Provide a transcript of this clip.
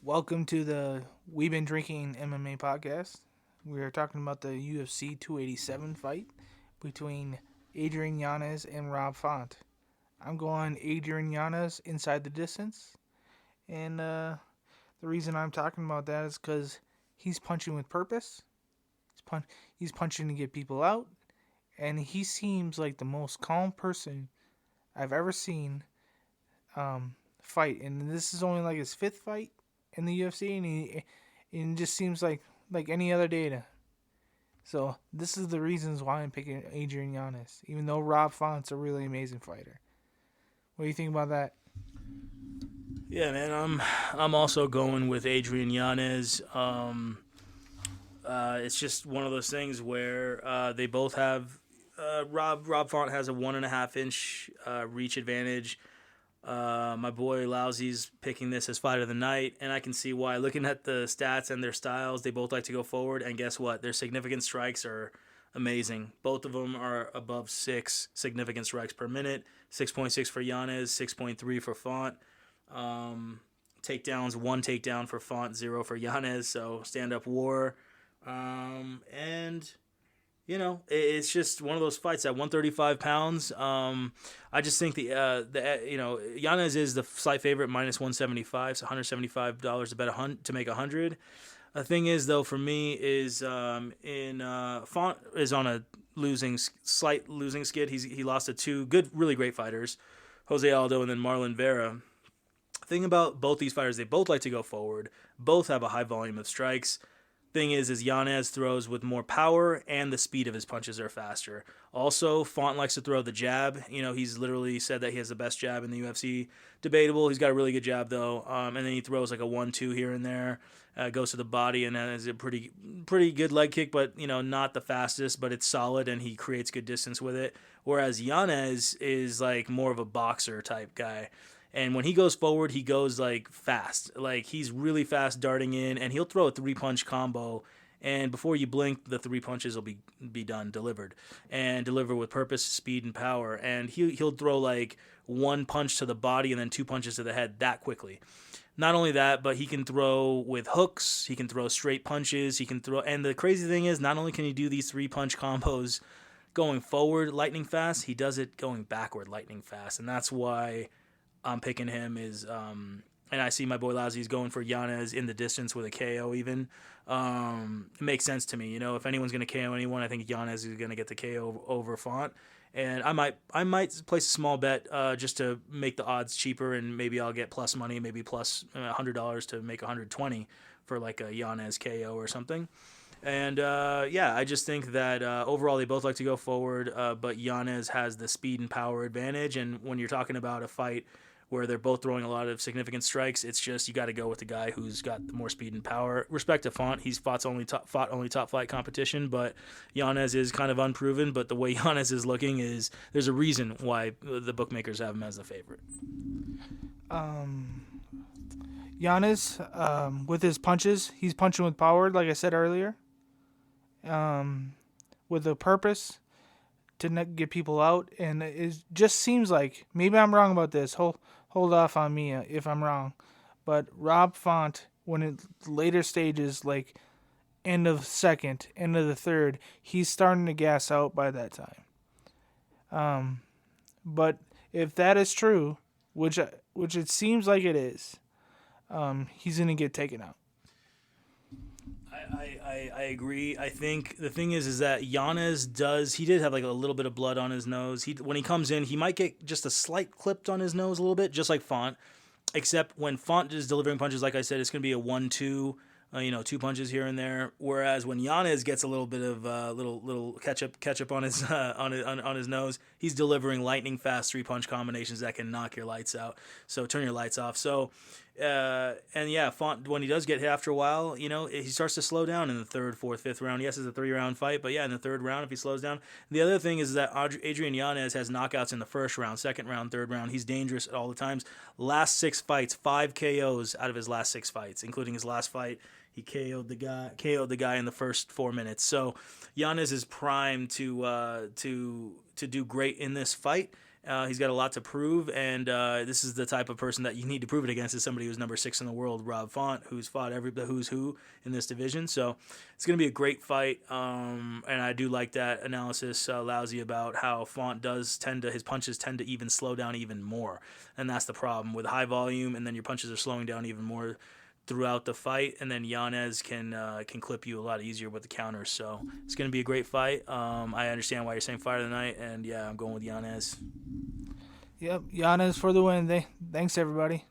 Welcome to the We've Been Drinking MMA podcast. We are talking about the UFC 287 fight between Adrian Yanez and Rob Font. I'm going Adrian Yanez inside the distance, and the reason I'm talking about that is because he's punching with purpose. He's punching to get people out, and he seems like the most calm person I've ever seen fight. And this is only like his fifth fight in the UFC, and it just seems like any other day. So this is the reasons why I'm picking Adrian Yanez, even though Rob Font's a really amazing fighter. What do you think about that? Yeah, man, I'm also going with Adrian Yanez. It's just one of those things where they both have Rob Font has a 1.5 inch reach advantage. My boy Lousey's picking this as fight of the night, and I can see why. Looking at the stats and their styles, they both like to go forward, and guess what? Their significant strikes are amazing. Both of them are above 6 significant strikes per minute. 6.6 for Yanez, 6.3 for Font. Takedowns, one takedown for Font, zero for Yanez. So stand-up war. And it's just one of those fights at 135 pounds. I just think the Yanez is the slight favorite, minus 175, so $175 to bet to make 100. The thing is, though, for me is Font is on a slight losing skid. He lost to two really great fighters, Jose Aldo and then Marlon Vera. Thing about both these fighters, they both like to go forward. Both have a high volume of strikes. Thing is Yanez throws with more power and the speed of his punches are faster. Also, Font likes to throw the jab. He's literally said that he has the best jab in the UFC. Debatable. He's got a really good jab though. And then he throws like a 1-2 here and there. Goes to the body and has a pretty good leg kick, but not the fastest, but it's solid and he creates good distance with it. Whereas Yanez is like more of a boxer type guy. And when he goes forward, he goes like fast. Like he's really fast darting in, and he'll throw a 3-punch combo. And before you blink, the 3 punches will be done, delivered, and deliver with purpose, speed, and power. And he'll throw like 1 punch to the body and then 2 punches to the head that quickly. Not only that, but he can throw with hooks. He can throw straight punches. He can throw, and the crazy thing is, not only can he do these 3-punch combos going forward lightning fast, he does it going backward lightning fast, and that's why I'm picking him and I see my boy Lousey's going for Yanez in the distance with a KO even. It makes sense to me. If anyone's going to KO anyone, I think Yanez is going to get the KO over Font. And I might place a small bet just to make the odds cheaper, and maybe I'll get plus money, maybe plus $100 to make 120 for like a Yanez KO or something. And I just think that overall they both like to go forward, but Yanez has the speed and power advantage. And when you're talking about a fight where they're both throwing a lot of significant strikes, it's just you got to go with the guy who's got the more speed and power. Respect to Font, he's fought only top flight competition, but Yanez is kind of unproven. But the way Yanez is looking is there's a reason why the bookmakers have him as the favorite. Yanez, with his punches, he's punching with power, like I said earlier, with a purpose to get people out, and it just seems like, maybe I'm wrong about this. Hold off on me if I'm wrong, but Rob Font, when it later stages, like end of second, end of the third, he's starting to gas out by that time. But if that is true, which it seems like it is, he's gonna get taken out. I agree. I think the thing is that Yanez did have like a little bit of blood on his nose. When he comes in, he might get just a slight clipped on his nose a little bit, just like Font. Except when Font is delivering punches, like I said, it's going to be a 1-2, 2 punches here and there. Whereas when Yanez gets a little bit of little ketchup on his on his nose, he's delivering lightning fast 3-punch combinations that can knock your lights out. So turn your lights off. So. Font, when he does get hit after a while, he starts to slow down in the third, fourth, fifth round. Yes, it's a 3-round fight, but yeah, in the third round, if he slows down. The other thing is that Adrian Yanez has knockouts in the first round, second round, third round. He's dangerous at all the times. Last 6 fights, 5 KOs out of his last 6 fights, including his last fight. He KO'd the guy in the first 4 minutes. So Yanez is primed to do great in this fight. He's got a lot to prove, and this is the type of person that you need to prove it against, is somebody who's number 6 in the world, Rob Font, who's fought the who's who in this division. So it's going to be a great fight, and I do like that analysis, Lousy, about how Font his punches tend to even slow down even more, and that's the problem with high volume, and then your punches are slowing down even more throughout the fight, and then Yanez can clip you a lot easier with the counters. So it's going to be a great fight. I understand why you're saying fight of the night, and yeah, I'm going with Yanez. Yep, Yanez for the win. Thanks, everybody.